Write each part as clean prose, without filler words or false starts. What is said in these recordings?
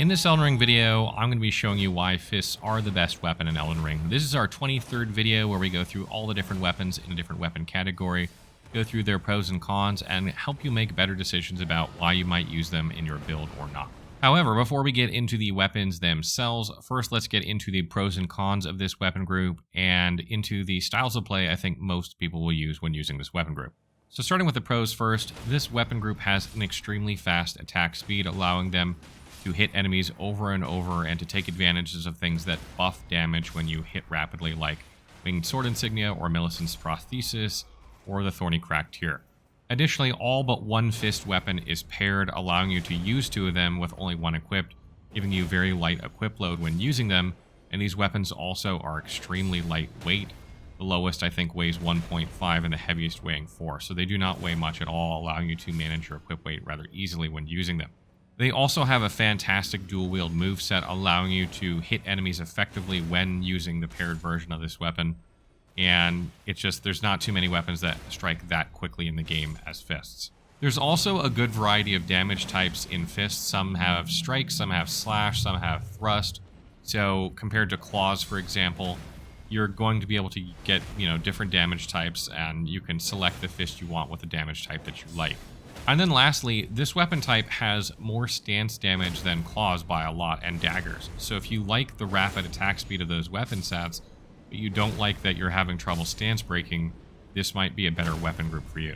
In this Elden Ring video, I'm going to be showing you why fists are the best weapon in Elden Ring. This is our 23rd video where we go through all the different weapons in a different weapon category, go through their pros and cons, and help you make better decisions about why you might use them in your build or not. However, before we get into the weapons themselves, first let's get into the pros and cons of this weapon group and into the styles of play I think most people will use when using this weapon group. So starting with the pros first, this weapon group has an extremely fast attack speed, allowing them to hit enemies over and over and to take advantages of things that buff damage when you hit rapidly, like Winged Sword Insignia or Millicent's Prosthesis or the Thorny Crack Tier. Additionally, all but one fist weapon is paired, allowing you to use two of them with only one equipped, giving you very light equip load when using them, and these weapons also are extremely lightweight. The lowest, I think, weighs 1.5 and the heaviest weighing 4, so they do not weigh much at all, allowing you to manage your equip weight rather easily when using them. They also have a fantastic dual-wield moveset, allowing you to hit enemies effectively when using the paired version of this weapon. And it's just, there's not too many weapons that strike that quickly in the game as fists. There's also a good variety of damage types in fists. Some have strike, some have slash, some have thrust. So compared to claws, for example, you're going to be able to get, different damage types, and you can select the fist you want with the damage type that you like. And then lastly, this weapon type has more stance damage than claws by a lot, and daggers. So if you like the rapid attack speed of those weapon sets, but you don't like that you're having trouble stance breaking, this might be a better weapon group for you.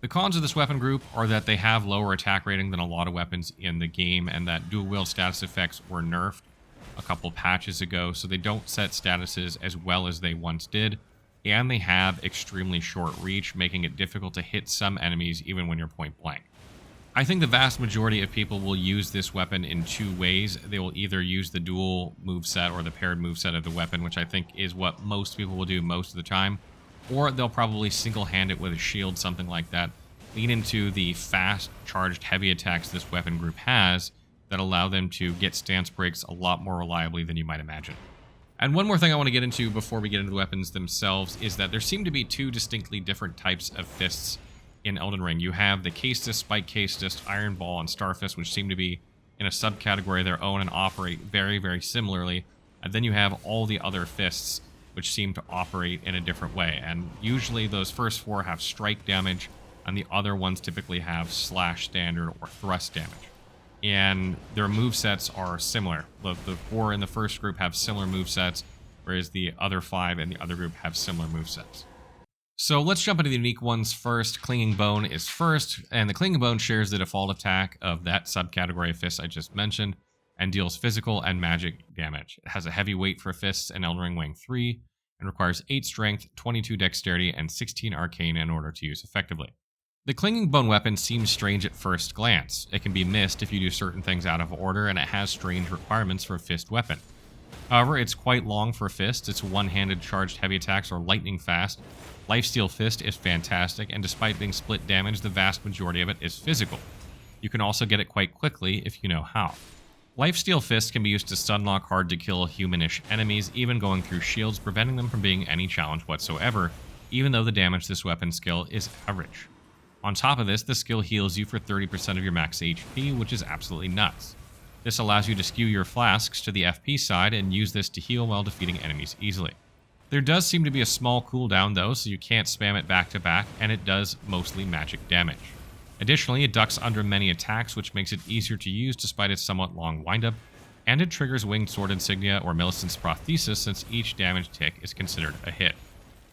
The cons of this weapon group are that they have lower attack rating than a lot of weapons in the game, and that dual wield status effects were nerfed a couple patches ago, so they don't set statuses as well as they once did. And they have extremely short reach, making it difficult to hit some enemies even when you're point blank. I think the vast majority of people will use this weapon in two ways. They will either use the dual moveset or the paired moveset of the weapon, which I think is what most people will do most of the time, or they'll probably single-hand it with a shield, something like that, lean into the fast, charged, heavy attacks this weapon group has that allow them to get stance breaks a lot more reliably than you might imagine. And one more thing I want to get into before we get into the weapons themselves is that there seem to be two distinctly different types of fists in Elden Ring. You have the Caestus, Spike Caestus, Iron Ball, and Star Fist, which seem to be in a subcategory of their own and operate very, very similarly. And then you have all the other fists, which seem to operate in a different way. And usually those first four have strike damage, and the other ones typically have slash, standard, or thrust damage. And their movesets are similar. The four in the first group have similar movesets, whereas the other five in the other group have similar movesets. So let's jump into the unique ones first. Clinging Bone is first, and the Clinging Bone shares the default attack of that subcategory of fists I just mentioned, and deals physical and magic damage. It has a heavy weight for fists in Elden Ring weighing 3, and requires 8 strength, 22 dexterity, and 16 arcane in order to use effectively. The Clinging Bone weapon seems strange at first glance. It can be missed if you do certain things out of order, and it has strange requirements for a fist weapon. However, it's quite long for fists. Its one-handed charged heavy attacks are lightning fast. Lifesteal Fist is fantastic, and despite being split damage, the vast majority of it is physical. You can also get it quite quickly if you know how. Lifesteal Fist can be used to stunlock hard-to-kill humanish enemies, even going through shields, preventing them from being any challenge whatsoever, even though the damage this weapon skill is average. On top of this, the skill heals you for 30% of your max HP, which is absolutely nuts. This allows you to skew your flasks to the FP side and use this to heal while defeating enemies easily. There does seem to be a small cooldown though, so you can't spam it back to back, and it does mostly magic damage. Additionally, it ducks under many attacks, which makes it easier to use despite its somewhat long windup, and it triggers Winged Sword Insignia or Millicent's Prosthesis since each damage tick is considered a hit.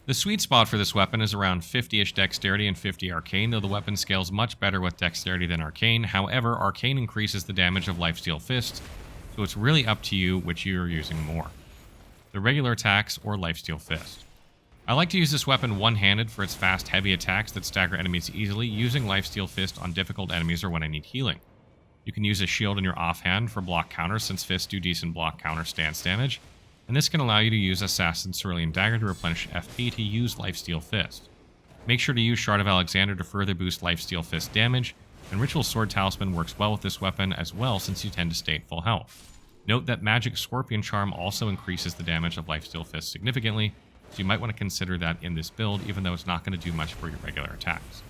The sweet spot for this weapon is around 50-ish dexterity and 50 arcane, though the weapon scales much better with dexterity than arcane. However, arcane increases the damage of Lifesteal Fist, so it's really up to you which you're using more, the regular attacks or Lifesteal Fist. I like to use this weapon one-handed for its fast, heavy attacks that stagger enemies easily, using Lifesteal Fist on difficult enemies or when I need healing. You can use a shield in your offhand for block counters, since fists do decent block counter stance damage, and this can allow you to use Assassin's Cerulean Dagger to replenish FP to use Lifesteal Fist. Make sure to use Shard of Alexander to further boost Lifesteal Fist damage, and Ritual Sword Talisman works well with this weapon as well since you tend to stay at full health. Note that Magic Scorpion Charm also increases the damage of Lifesteal Fist significantly, so you might want to consider that in this build, even though it's not going to do much for your regular attacks.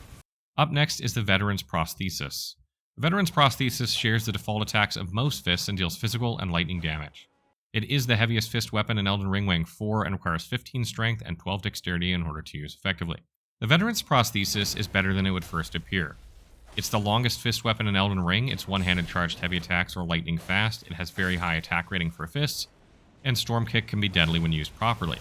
Up next is the Veteran's Prosthesis. The Veteran's Prosthesis shares the default attacks of most fists and deals physical and lightning damage. It is the heaviest fist weapon in Elden Ring, weighing 4 and requires 15 strength and 12 dexterity in order to use effectively. The Veteran's Prosthesis is better than it would first appear. It's the longest fist weapon in Elden Ring, its one-handed charged heavy attacks are lightning fast, it has very high attack rating for fists, and Storm Kick can be deadly when used properly.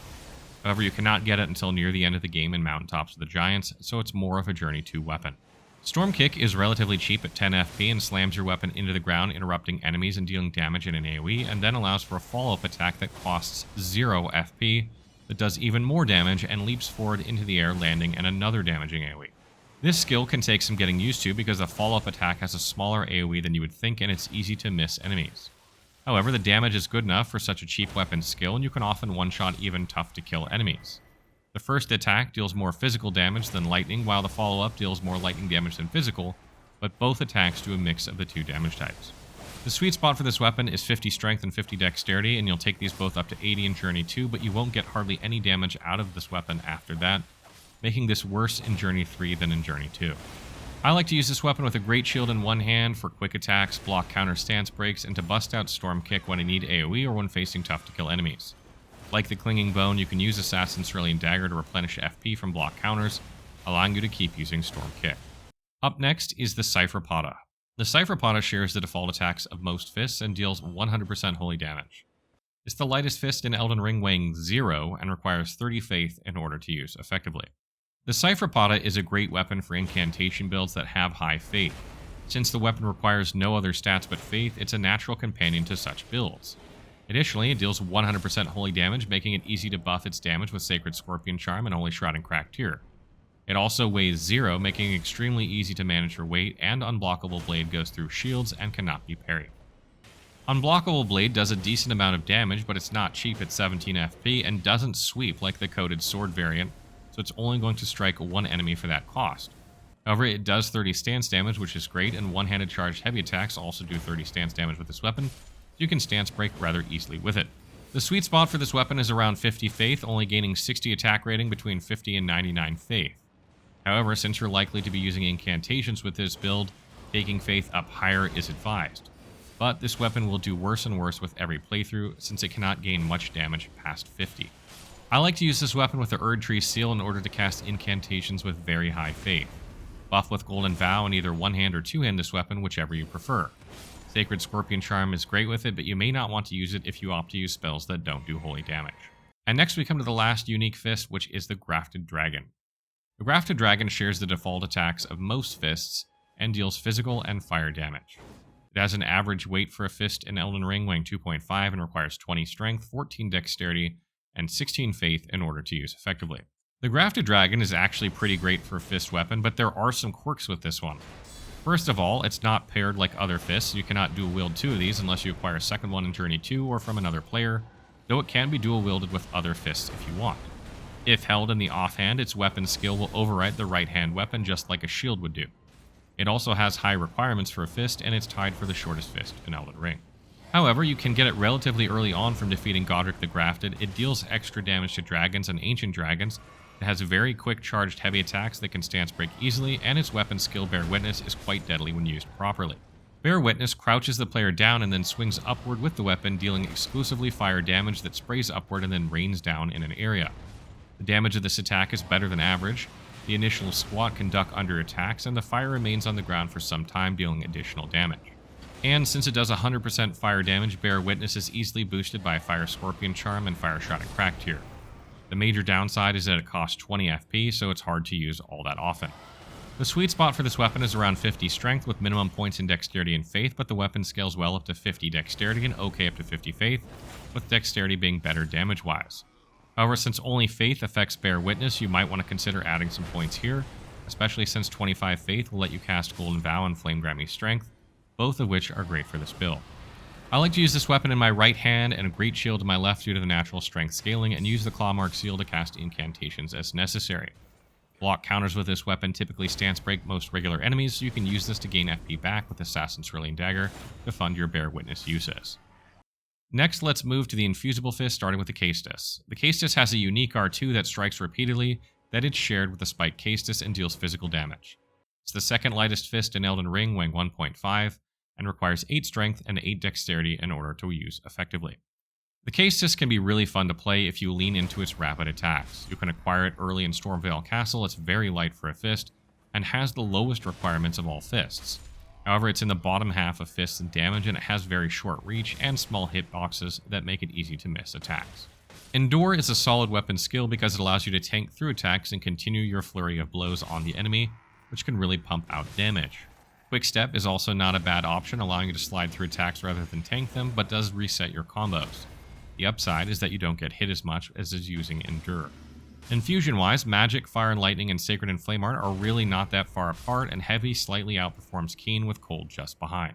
However, you cannot get it until near the end of the game in Mountaintops of the Giants, so it's more of a Journey 2 weapon. Storm Kick is relatively cheap at 10 FP and slams your weapon into the ground, interrupting enemies and dealing damage in an AoE, and then allows for a follow-up attack that costs 0 FP, that does even more damage and leaps forward into the air, landing in another damaging AoE. This skill can take some getting used to because the follow-up attack has a smaller AoE than you would think, and it's easy to miss enemies. However, the damage is good enough for such a cheap weapon skill, and you can often one-shot even tough-to-kill enemies. The first attack deals more physical damage than lightning, while the follow-up deals more lightning damage than physical, but both attacks do a mix of the two damage types. The sweet spot for this weapon is 50 strength and 50 dexterity, and you'll take these both up to 80 in Journey 2, but you won't get hardly any damage out of this weapon after that, making this worse in Journey 3 than in Journey 2. I like to use this weapon with a great shield in one hand for quick attacks, block counter stance breaks, and to bust out Storm Kick when I need AoE or when facing tough-to-kill enemies. Like the Clinging Bone, you can use Assassin's Cerulean Dagger to replenish FP from block counters, allowing you to keep using Storm Kick. Up next is the Cipher Pata. The Cipher Pata shares the default attacks of most fists and deals 100% holy damage. It's the lightest fist in Elden Ring, weighing 0 and requires 30 faith in order to use effectively. The Cipher Pata is a great weapon for incantation builds that have high faith. Since the weapon requires no other stats but faith, it's a natural companion to such builds. Additionally, it deals 100% holy damage, making it easy to buff its damage with Sacred Scorpion Charm and Holy Shroud and Cracked Tear. It also weighs 0, making it extremely easy to manage your weight, and Unblockable Blade goes through shields and cannot be parried. Unblockable Blade does a decent amount of damage, but it's not cheap at 17 FP and doesn't sweep like the Coated Sword variant, so it's only going to strike one enemy for that cost. However, it does 30 stance damage, which is great, and one-handed charged heavy attacks also do 30 stance damage with this weapon, so you can stance break rather easily with it. The sweet spot for this weapon is around 50 faith, only gaining 60 attack rating between 50 and 99 faith. However, since you're likely to be using incantations with this build, taking faith up higher is advised. But this weapon will do worse and worse with every playthrough, since it cannot gain much damage past 50. I like to use this weapon with the Erdtree Seal in order to cast incantations with very high faith. Buff with Golden Vow and either one-hand or two-hand this weapon, whichever you prefer. Sacred Scorpion Charm is great with it, but you may not want to use it if you opt to use spells that don't do holy damage. And next we come to the last unique fist, which is the Grafted Dragon. The Grafted Dragon shares the default attacks of most fists and deals physical and fire damage. It has an average weight for a fist in Elden Ring, weighing 2.5 and requires 20 strength, 14 dexterity, and 16 faith in order to use effectively. The Grafted Dragon is actually pretty great for a fist weapon, but there are some quirks with this one. First of all, it's not paired like other fists. You cannot dual wield two of these unless you acquire a second one in Journey 2 or from another player, though it can be dual wielded with other fists if you want. If held in the offhand, its weapon skill will override the right-hand weapon just like a shield would do. It also has high requirements for a fist, and it's tied for the shortest fist in Elden Ring. However, you can get it relatively early on from defeating Godric the Grafted. It deals extra damage to dragons and ancient dragons. It has very quick charged heavy attacks that can stance break easily, and its weapon skill Bear Witness is quite deadly when used properly. Bear Witness crouches the player down and then swings upward with the weapon, dealing exclusively fire damage that sprays upward and then rains down in an area. The damage of this attack is better than average. The initial squat can duck under attacks, and the fire remains on the ground for some time, dealing additional damage. And since it does 100% fire damage, Bear Witness is easily boosted by Fire Scorpion Charm and Fire Shroud and Cracked Tear. The major downside is that it costs 20 FP, so it's hard to use all that often. The sweet spot for this weapon is around 50 strength with minimum points in dexterity and faith, but the weapon scales well up to 50 dexterity and okay up to 50 faith, with dexterity being better damage-wise. However, since only faith affects Bear Witness, you might want to consider adding some points here, especially since 25 faith will let you cast Golden Vow and Flame Grant Me Strength, both of which are great for this build. I like to use this weapon in my right hand and a great shield in my left due to the natural strength scaling, and use the Clawmark Seal to cast incantations as necessary. Block counters with this weapon typically stance break most regular enemies, so you can use this to gain FP back with Assassin's Cerulean Dagger to fund your Bear Witness uses. Next, let's move to the Infusible Fist, starting with the Caestus. The Caestus has a unique R2 that strikes repeatedly, that it's shared with the Spike Caestus and deals physical damage. It's the second lightest fist in Elden Ring, weighing 1.5, and requires 8 strength and 8 dexterity in order to use effectively. The Caestus can be really fun to play if you lean into its rapid attacks. You can acquire it early in Stormveil Castle. It's very light for a fist, and has the lowest requirements of all fists. However, it's in the bottom half of fists in damage, and it has very short reach and small hitboxes that make it easy to miss attacks. Endure is a solid weapon skill because it allows you to tank through attacks and continue your flurry of blows on the enemy, which can really pump out damage. Quick Step is also not a bad option, allowing you to slide through attacks rather than tank them, but does reset your combos. The upside is that you don't get hit as much as is using Endure. Infusion-wise, Magic, Fire and Lightning, and Sacred and Flame Art are really not that far apart, and Heavy slightly outperforms Keen with Cold just behind.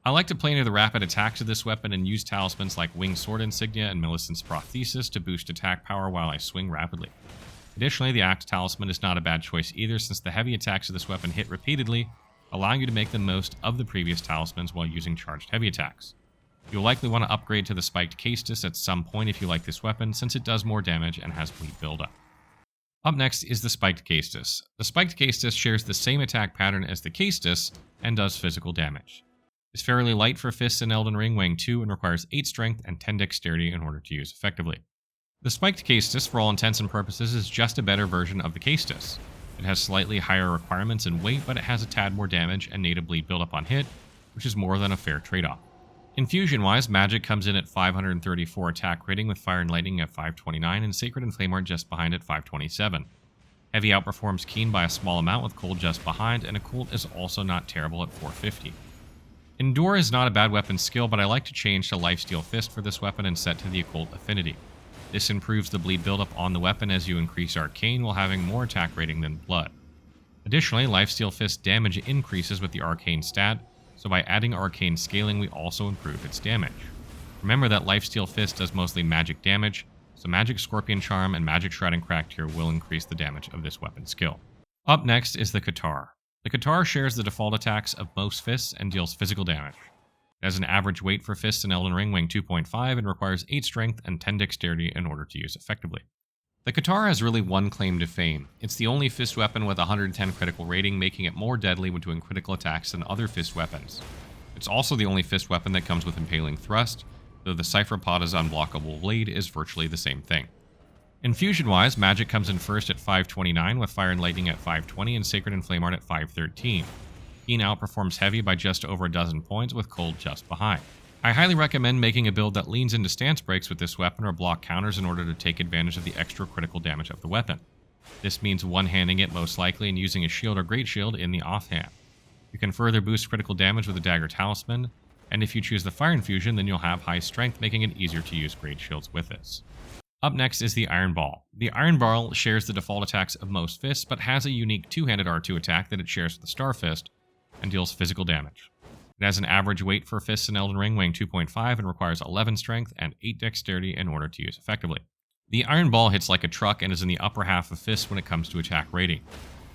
I like to play near the rapid attacks of this weapon and use talismans like Winged Sword Insignia and Millicent's Prosthesis to boost attack power while I swing rapidly. Additionally, the Axe Talisman is not a bad choice either, since the heavy attacks of this weapon hit repeatedly, allowing you to make the most of the previous talismans while using charged heavy attacks. You'll likely want to upgrade to the Spiked Caestus at some point if you like this weapon, since it does more damage and has bleed buildup. Up next is the Spiked Caestus. The Spiked Caestus shares the same attack pattern as the Caestus and does physical damage. It's fairly light for fists in Elden Ring, weighing 2, and requires 8 strength and 10 dexterity in order to use effectively. The Spiked Caestus, for all intents and purposes, is just a better version of the Caestus. It has slightly higher requirements and weight, but it has a tad more damage and native bleed buildup on hit, which is more than a fair trade-off. Infusion-wise, Magic comes in at 534 attack rating with Fire and Lightning at 529 and Sacred and Flame Art just behind at 527. Heavy outperforms Keen by a small amount with Cold just behind, and Occult is also not terrible at 450. Endure is not a bad weapon skill, but I like to change to Lifesteal Fist for this weapon and set to the Occult Affinity. This improves the bleed buildup on the weapon as you increase Arcane while having more attack rating than Blood. Additionally, Lifesteal Fist damage increases with the Arcane stat, so by adding Arcane Scaling, we also improve its damage. Remember that Lifesteal Fist does mostly magic damage, so Magic Scorpion Charm and Magic Shroud and Crack Tier will increase the damage of this weapon skill. Up next is the Katar. The Katar shares the default attacks of most fists and deals physical damage. It has an average weight for fists in Elden Ring, weighing 2.5, and requires 8 strength and 10 dexterity in order to use effectively. The Katar has really one claim to fame. It's the only fist weapon with 110 critical rating, making it more deadly when doing critical attacks than other fist weapons. It's also the only fist weapon that comes with Impaling Thrust, though the Cipher Pata's unblockable blade is virtually the same thing. Infusion-wise, Magic comes in first at 529, with Fire and Lightning at 520 and Sacred and Flame Art at 513. Keen outperforms Heavy by just over a dozen points, with Cold just behind. I highly recommend making a build that leans into stance breaks with this weapon or block counters in order to take advantage of the extra critical damage of the weapon. This means one-handing it most likely and using a shield or great shield in the offhand. You can further boost critical damage with a Dagger Talisman, and if you choose the Fire Infusion, then you'll have high strength, making it easier to use great shields with this. Up next is the Iron Ball. The Iron Ball shares the default attacks of most fists, but has a unique two-handed R2 attack that it shares with the Star Fist, and deals physical damage. It has an average weight for fists in Elden Ring, weighing 2.5, and requires 11 strength and 8 dexterity in order to use effectively. The Iron Ball hits like a truck and is in the upper half of fists when it comes to attack rating.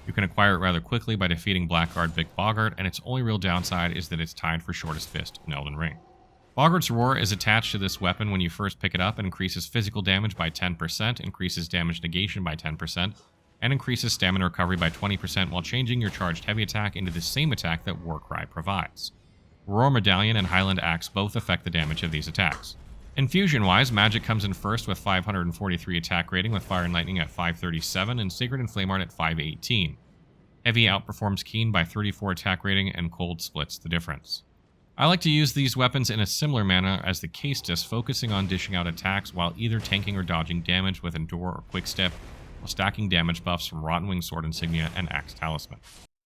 You can acquire it rather quickly by defeating Blackguard Vic Boggart, and its only real downside is that it's tied for shortest fist in Elden Ring. Boggart's Roar is attached to this weapon when you first pick it up and increases physical damage by 10%, increases damage negation by 10%, and increases stamina recovery by 20% while changing your charged heavy attack into the same attack that Warcry provides. Roar Medallion and Highland Axe both affect the damage of these attacks. Infusion-wise, Magic comes in first with 543 attack rating with Fire and Lightning at 537 and Sacred and Flame Art at 518. Heavy outperforms Keen by 34 attack rating and Cold splits the difference. I like to use these weapons in a similar manner as the Caestus, focusing on dishing out attacks while either tanking or dodging damage with Endure or Quick Step, while stacking damage buffs from Rotten Wing Sword Insignia and Axe Talisman.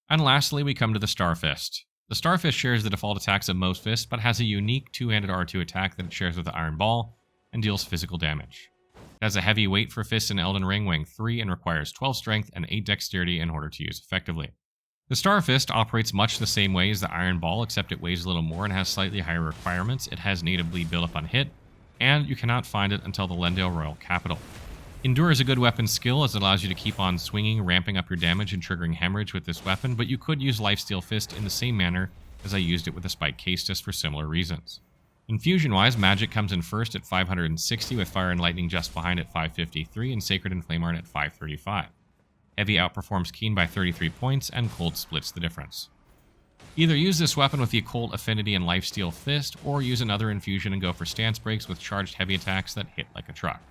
And lastly, we come to the Starfist. The Starfist shares the default attacks of most fists, but has a unique two-handed R2 attack that it shares with the Iron Ball, and deals physical damage. It has a heavy weight for fists in Elden Ring, weighing 3, and requires 12 strength and 8 dexterity in order to use effectively. The Starfist operates much the same way as the Iron Ball, except it weighs a little more and has slightly higher requirements. It has native bleed buildup on hit, and you cannot find it until the Lendale Royal Capital. Endure is a good weapon skill as it allows you to keep on swinging, ramping up your damage and triggering hemorrhage with this weapon, but you could use Lifesteal Fist in the same manner as I used it with the Spiked Caestus for similar reasons. Infusion-wise, Magic comes in first at 560 with Fire and Lightning just behind at 553 and Sacred and Flame Art at 535. Heavy outperforms Keen by 33 points, and Cold splits the difference. Either use this weapon with the Occult Affinity and Lifesteal Fist, or use another infusion and go for stance breaks with charged heavy attacks that hit like a truck.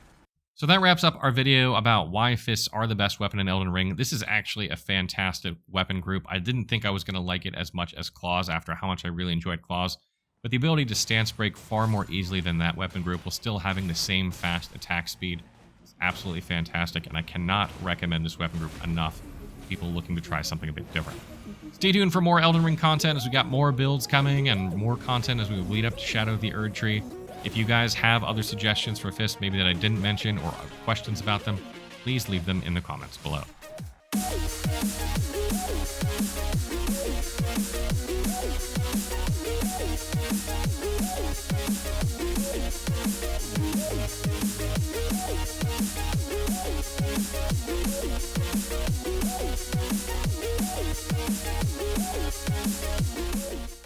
So that wraps up our video about why fists are the best weapon in Elden Ring. This is actually a fantastic weapon group. I didn't think I was going to like it as much as claws after how much I really enjoyed claws, but the ability to stance break far more easily than that weapon group while still having the same fast attack speed is absolutely fantastic, and I cannot recommend this weapon group enough to people looking to try something a bit different. Stay tuned for more Elden Ring content as we got more builds coming and more content as we lead up to Shadow of the Erd Tree. If you guys have other suggestions for fists maybe that I didn't mention or questions about them, please leave them in the comments below.